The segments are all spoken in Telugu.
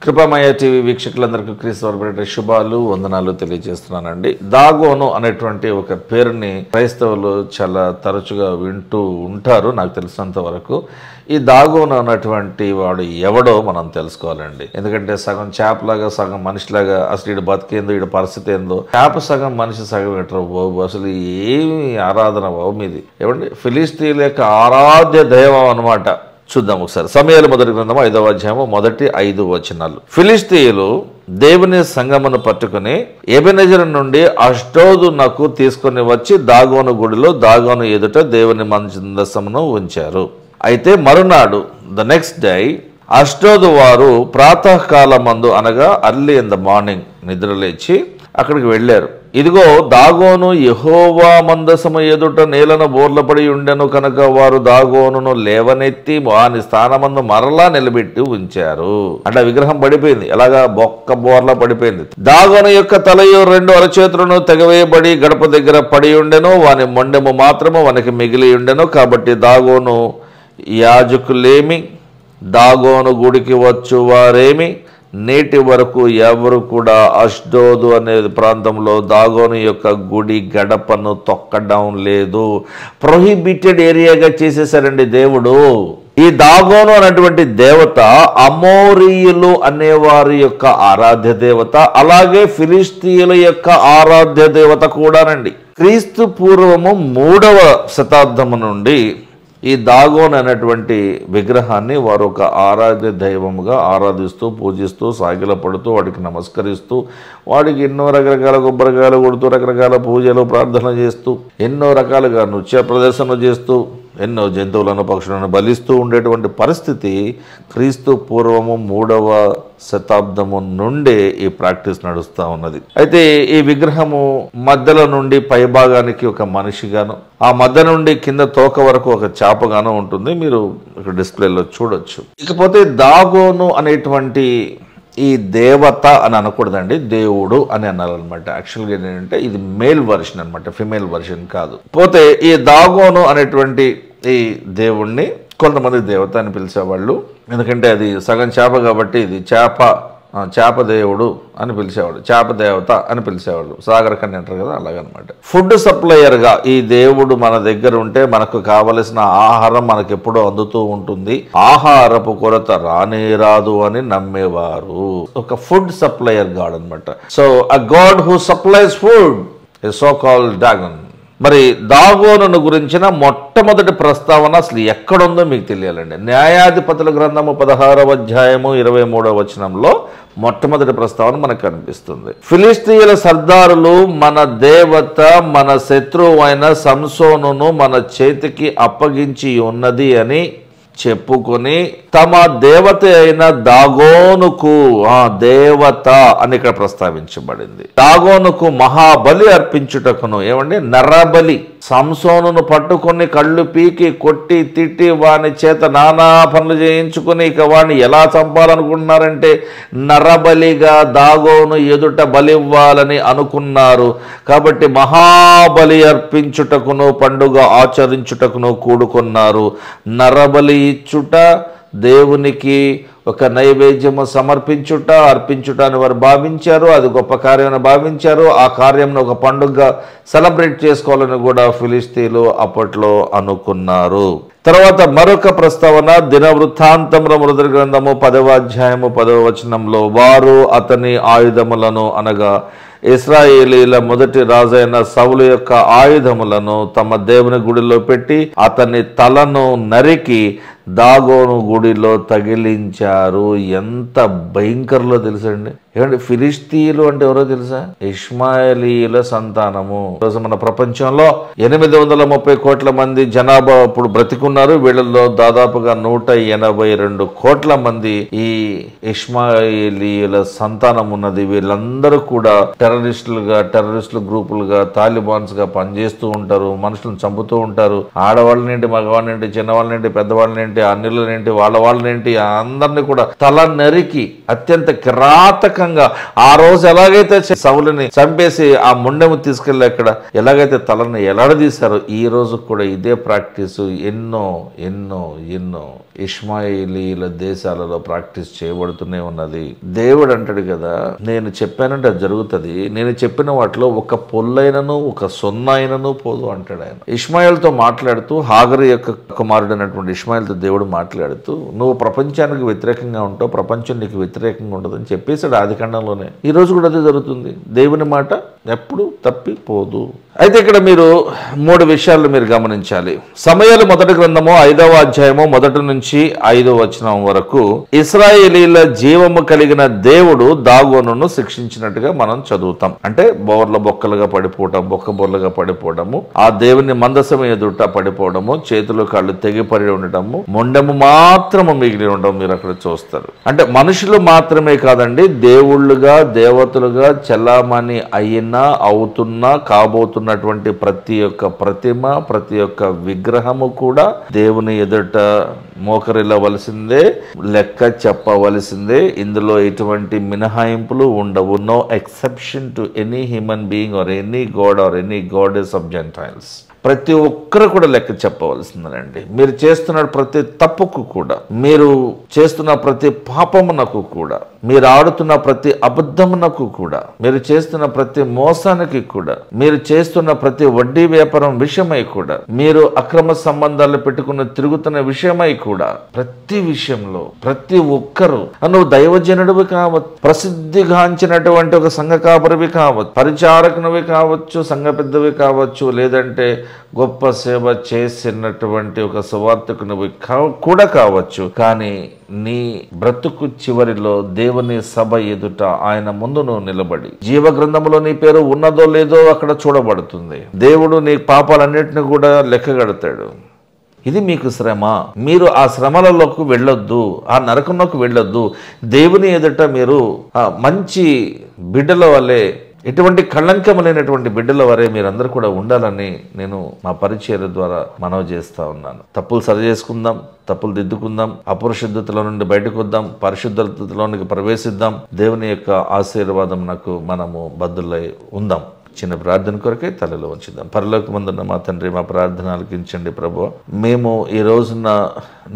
కృపామయ టీవీ వీక్షకులందరికీ క్రీస్తు శుభాలు వందనాలు తెలియజేస్తున్నానండి. దాగోను అనేటువంటి ఒక పేరుని క్రైస్తవులు చాలా తరచుగా వింటూ ఉంటారు. నాకు తెలిసినంత వరకు ఈ దాగోను అన్నటువంటి వాడు ఎవడో మనం తెలుసుకోవాలండి. ఎందుకంటే సగం చేపలాగా సగం మనిషిలాగా అసలు ఈడు బతికేందో ఈడు పరిస్థితి ఏందో, చేప సగం మనిషి సగం ఎట్రా బాబు, అసలు ఏమి ఆరాధన బాబు మీది ఏమండి. ఫిలిస్తీన్ల యొక్క ఆరాధ్య దైవం అనమాట. చూద్దాం ఒకసారి. సమూయేలు మొదటి గ్రంథము 5వ అధ్యాయము 1-5 వచనాలు. ఫిలిష్తీయులు దేవుని సంగమును పట్టుకుని ఎబెనెజరు నుండి అష్డోదునకు తీసుకుని వచ్చి దాగోను గుడిలో దాగోను ఎదుట దేవుని మందసమును ఉంచారు. అయితే మరునాడు ద నెక్స్ట్ డే అష్డోదు వారు ప్రాతకాలమందు అనగా అర్లీ ఇన్ ద మార్నింగ్ నిద్రలేచి అక్కడికి వెళ్ళారు. ఇదిగో దాగోను యెహోవా మందసము ఎదుట నేలను బోర్లపడి ఉండెను కనుక వారు దాగోనును లేవనెత్తి వాని స్థానమందు మరలా నిలబెట్టి ఉంచారు. అంటే విగ్రహం పడిపోయింది, ఎలాగా బొక్క బోర్లా పడిపోయింది. దాగోను యొక్క తలయు 2 అరచేతులను తెగవేయబడి గడప దగ్గర పడి ఉండెను, వాని మొండెము మాత్రము వానికి మిగిలి ఉండెను. కాబట్టి దాగోను యాజకులేమి దాగోను గుడికి వచ్చు వారేమి నేటి వరకు ఎవరు కూడా అష్డోదు అనే ప్రాంతంలో దాగోను యొక్క గుడి గడపను తొక్కడం లేదు. ప్రొహిబిటెడ్ ఏరియాగా చేసేసారండి దేవుడు. ఈ దాగోను అనేటువంటి దేవత అమోరీయులు అనేవారి యొక్క ఆరాధ్య దేవత, అలాగే ఫిలిష్తీయుల యొక్క ఆరాధ్య దేవత కూడానండి. క్రీస్తు పూర్వము 3వ శతాబ్దము నుండి ఈ దాగోన్ అనేటువంటి విగ్రహాన్ని వారు ఒక ఆరాధ్య దైవముగా ఆరాధిస్తూ పూజిస్తూ సాగిలపడుతూ వాడికి నమస్కరిస్తూ వాడికి ఎన్నో రకరకాల కొబ్బరికాయలు కొడుతూ రకరకాల పూజలు ప్రార్థనలు చేస్తూ ఎన్నో రకాలుగా నృత్య ప్రదర్శనలు చేస్తూ ఎన్నో జంతువులను పక్షులను బలిస్తూ ఉండేటువంటి పరిస్థితి క్రీస్తు పూర్వము 3వ శతాబ్దము నుండే ఈ ప్రాక్టీస్ నడుస్తూ ఉన్నది. అయితే ఈ విగ్రహము మధ్యలో నుండి పైభాగానికి ఒక మనిషిగాను, ఆ మధ్య నుండి కింద తోక వరకు ఒక చేపగాను ఉంటుంది. మీరు ఇక్కడ డిస్ప్లేలో చూడొచ్చు. ఇకపోతే దాగోను అనేటువంటి ఈ దేవత అని అనకూడదండి, దేవుడు అని అనాలన్నమాట. యాక్చువల్గా ఏంటంటే ఇది మేల్ వర్షన్ అనమాట, ఫిమేల్ వర్షన్ కాదు. పోతే ఈ దాగోను అనేటువంటి ఈ దేవుణ్ణి కొంతమంది దేవత అని పిలిచేవాళ్ళు. ఎందుకంటే అది సగం చేప కాబట్టి ఇది చేప దేవుడు అని పిలిచేవాడు, చేప దేవత అని పిలిచేవాళ్ళు. సాగర కన్య అంటారు కదా, అలాగనమాట. ఫుడ్ సప్లయర్గా ఈ దేవుడు మన దగ్గర ఉంటే మనకు కావలసిన ఆహారం మనకు ఎప్పుడూ అందుతూ ఉంటుంది, ఆహారపు కొరత రానే రాదు అని నమ్మేవారు. ఒక ఫుడ్ సప్లయర్ గాడ్ అనమాట. So a god who supplies food is so called Dagon. మరి దాగోనును గురించిన మొట్టమొదటి ప్రస్తావన అసలు ఎక్కడుందో మీకు తెలియాలండి. న్యాయాధిపతుల గ్రంథము 16వ అధ్యాయము 23వ వచనంలో మొట్టమొదటి ప్రస్తావన మనకు కనిపిస్తుంది. ఫిలిష్తీయుల సర్దారులు మన దేవత మన శత్రువు అయిన సంసోనును మన చేతికి అప్పగించి ఉన్నది అని చెప్పుకొని తమ దేవత అయిన దాగోనుకు, దేవత అని ఇక్కడ ప్రస్తావించబడింది, దాగోనుకు మహాబలి అర్పించుటకును, ఏమండి నరబలి, సంసోనును పట్టుకొని కళ్ళు పీకి కొట్టి తిట్టి వాని చేత నానా పనులు చేయించుకుని ఇక వాడిని ఎలా చంపాలనుకుంటున్నారంటే నరబలిగా దాగోను ఎదుట బలివ్వాలని అనుకున్నారు. కాబట్టి మహాబలి అర్పించుటకును పండుగ ఆచరించుటకును కూడుకున్నారు. నరబలి ఇచ్చుట, దేవునికి ఒక నైవేద్యము సమర్పించుట, అర్పించుట అని వారు భావించారు. అది గొప్ప కార్యం భావించారు. ఆ కార్యంను ఒక పండుగ సెలబ్రేట్ చేసుకోవాలని కూడా ఫిలిష్తీయులు అప్పట్లో అనుకున్నారు. తర్వాత మరొక ప్రస్తావన దినవృత్తాంతముల మొదటి గ్రంథము 10వ అధ్యాయము 10వ వచనంలో వారు అతని ఆయుధములను అనగా ఇశ్రాయేలీల మొదటి రాజైన సౌలు యొక్క ఆయుధములను తమ దేవుని గుడిలో పెట్టి అతని తలను నరికి దాగోను గుడిలో తగిలించారు. ఎంత భయంకరలో తెలుసండి. ఏమంటే ఫిలిష్తీయులు అంటే ఎవరో తెలుసా? ఇష్మాయేలీయుల సంతానము. ఈరోజు మన ప్రపంచంలో 830 కోట్ల మంది జనాభా ఇప్పుడు బ్రతికున్నారు. వీళ్ళలో దాదాపుగా 182 కోట్ల మంది ఈ ఇష్మాయేలీయుల సంతానం ఉన్నది. వీళ్ళందరూ కూడా టెర్రరిస్టులు గ్రూపులుగా తాలిబాన్స్ గా పనిచేస్తూ ఉంటారు, మనుషులను చంపుతూ ఉంటారు. ఆడవాళ్ళనేంటి, మగవాళ్ళనేంటి, చిన్నవాళ్ళనేంటి, పెద్దవాళ్ళనేంటి, అన్యులనేంటి, వాళ్ళనేంటి అందరినీ కూడా తల నరికి అత్యంత కిరాతకంగా రకంగా ఆ రోజు ఎలాగైతే సౌలుని చంపేసి ఆ ముండెము తీసుకెళ్ళి అక్కడ ఎలాగైతే తలని ఎలాడదీశారో ఈ రోజు కూడా ఇదే ప్రాక్టీసు ఎన్నో ఎన్నో ఎన్నో ఇష్మాయిలీల దేశాలలో ప్రాక్టీస్ చేయబడుతూనే ఉన్నది. దేవుడు అంటాడు కదా, నేను చెప్పానంటే అది జరుగుతుంది, నేను చెప్పిన వాటిలో ఒక పొల్లైనను ఒక సొన్నైనను పోదు అంటాడు ఆయన. ఇష్మాయిల్తో మాట్లాడుతూ, హాగరు యొక్క కుమారుడైనటువంటి ఇష్మాయిల్తో దేవుడు మాట్లాడుతూ, నువ్వు ప్రపంచానికి వ్యతిరేకంగా ఉంటావు, ప్రపంచం నీకు వ్యతిరేకంగా ఉండదని చెప్పేసాడు ఆదికాండంలోనే. ఈ రోజు కూడా అదే జరుగుతుంది. దేవుని మాట ఎప్పుడు తప్పిపోదు. అయితే ఇక్కడ మీరు 3 విషయాలు మీరు గమనించాలి. సమూయేలు మొదటి గ్రంథము 5వ అధ్యాయము 1 నుంచి 5వ వచనం వరకు ఇశ్రాయేలీల జీవము కలిగిన దేవుడు దాగోనును శిక్షించినట్టుగా మనం చదువుతాం. అంటే బోర్ల బొక్కలుగా పడిపోవడం, బొక్కబొర్లుగా పడిపోవడము, ఆ దేవుని మందసం ఎదుట పడిపోవడము, చేతులు కాళ్ళు తెగిపడి ఉండటము, మొండెము మాత్రము మిగిలి ఉండడం మీరు అక్కడ చూస్తారు. అంటే మనుషులు మాత్రమే కాదండి, దేవుళ్ళుగా దేవతలుగా చెల్లామణి అయినా అవుతున్నా కాబోతున్నటువంటి ప్రతి ఒక్క ప్రతిమ, ప్రతి ఒక్క విగ్రహము కూడా దేవుని ఎదుట మోకరిల్లవలసిందే, లెక్క చెప్పవలసిందే. ఇందులో ఎటువంటి మినహాయింపులు ఉండవు. No exception to any human being or any god or any goddess of Gentiles. ప్రతి ఒక్కరు కూడా లెక్క చెప్పవలసిందేనండి. మీరు చేస్తున్న ప్రతి తప్పుకు కూడా, మీరు చేస్తున్న ప్రతి పాపమునకు కూడా, మీరు ఆడుతున్న ప్రతి అబద్ధమునకు కూడా, మీరు చేస్తున్న ప్రతి మోసానికి కూడా, మీరు చేస్తున్న ప్రతి వడ్డీ వ్యాపారం విషయమై కూడా, మీరు అక్రమ సంబంధాలు పెట్టుకుని తిరుగుతున్న విషయమై కూడా, ప్రతి విషయంలో ప్రతి ఒక్కరు, నువ్వు దైవజనుడివి కావచ్చు, ప్రసిద్ధిగాంచినటువంటి ఒక సంఘ కాపరివి కావచ్చు, పరిచారకునివి కావచ్చు, సంఘ పెద్దవి కావచ్చు, లేదంటే గొప్ప సేవ చేసినటువంటి ఒక సువార్తికునివి కూడా కావచ్చు. కానీ నీ బ్రతుకు చివరిలో దేవుని సభ ఎదుట ఆయన ముందు నువ్వు నిలబడి జీవ గ్రంథంలో నీ పేరు ఉన్నదో లేదో అక్కడ చూడబడుతుంది. దేవుడు నీ పాపాలన్నింటినీ కూడా లెక్కగడతాడు. ఇది మీకు శ్రమ. మీరు ఆ శ్రమలలోకి వెళ్ళొద్దు, ఆ నరకంలోకి వెళ్ళొద్దు. దేవుని ఎదుట మీరు మంచి బిడ్డల వల్లే, ఎటువంటి కళంకం లేనటువంటి బిడ్డల వరే మీరందరూ కూడా ఉండాలని నేను మా పరిచర్య ద్వారా మనవి చేస్తా ఉన్నాను. తప్పులు సరి చేసుకుందాం, తప్పులు దిద్దుకుందాం, అపరిశుద్ధతలో నుండి బయటకు వద్దాం, పరిశుద్ధతలోనికి ప్రవేశిద్దాం. దేవుని యొక్క ఆశీర్వాదం నాకు మనము బద్దులై ఉందాం. చిన్న ప్రార్థన కొరకే తలలో ఉంచుదాం. పరలోకమందున్న మా తండ్రి, మా ప్రార్థన ఆలకించండి ప్రభువా. మేము ఈ రోజున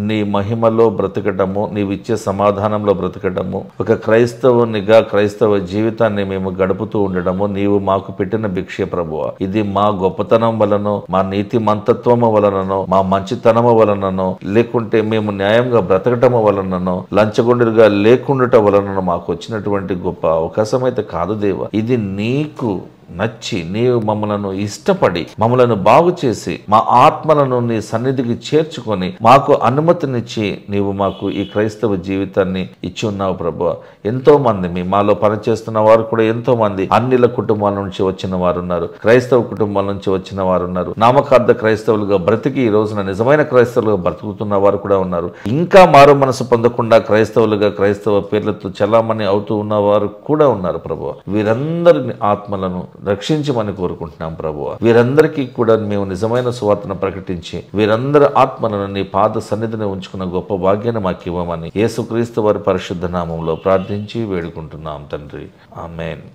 నీ మహిమలో బ్రతకటము, నీవు ఇచ్చే సమాధానంలో బ్రతకటము, ఒక క్రైస్తవునిగా క్రైస్తవ జీవితాన్ని మేము గడుపుతూ ఉండడము నీవు మాకు పెట్టిన భిక్షే ప్రభువా. ఇది మా గొప్పతనం వలనో, మా నీతి మంతత్వము వలననో, మా మంచితనము వలననో, లేకుంటే మేము న్యాయంగా బ్రతకటము వలననో, లంచగొండులుగా లేకుండట వలననో మాకు వచ్చినటువంటి గొప్ప అవకాశం అయితే కాదు దేవా. ఇది నీకు నచ్చి నీవు మమ్మలను ఇష్టపడి మమ్మలను బాగు చేసి మా ఆత్మలను నీ సన్నిధికి చేర్చుకొని మాకు అనుమతినిచ్చి నీవు మాకు ఈ క్రైస్తవ జీవితాన్ని ఇచ్చి ఉన్నావు ప్రభువా. ఎంతో మంది మాలో పనిచేస్తున్న వారు కూడా ఎంతో మంది అన్నిల కుటుంబాల నుంచి వచ్చిన వారు ఉన్నారు, క్రైస్తవ కుటుంబాల నుంచి వచ్చిన వారు ఉన్నారు, నామకార్థ క్రైస్తవులుగా బ్రతికి ఈ రోజున నిజమైన క్రైస్తవులుగా బ్రతుకుతున్న వారు కూడా ఉన్నారు. ఇంకా మారు మనసు పొందకుండా క్రైస్తవులుగా క్రైస్తవ పేర్లతో చలామణి అవుతూ ఉన్నవారు కూడా ఉన్నారు ప్రభువా. వీరందరిని ఆత్మలను రక్షించమని కోరుకుంటున్నాం ప్రభువా. వీరందరికీ కూడా మేము నిజమైన సువార్తను ప్రకటించి వీరందరి ఆత్మలను నీ పాద సన్నిధిని ఉంచుకున్న గొప్ప భాగ్యాన్ని మాకు ఇవ్వమని యేసుక్రీస్తు వారి పరిశుద్ధ నామంలో ప్రార్థించి వేడుకుంటున్నాం తండ్రి. ఆమేన్.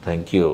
Thank you.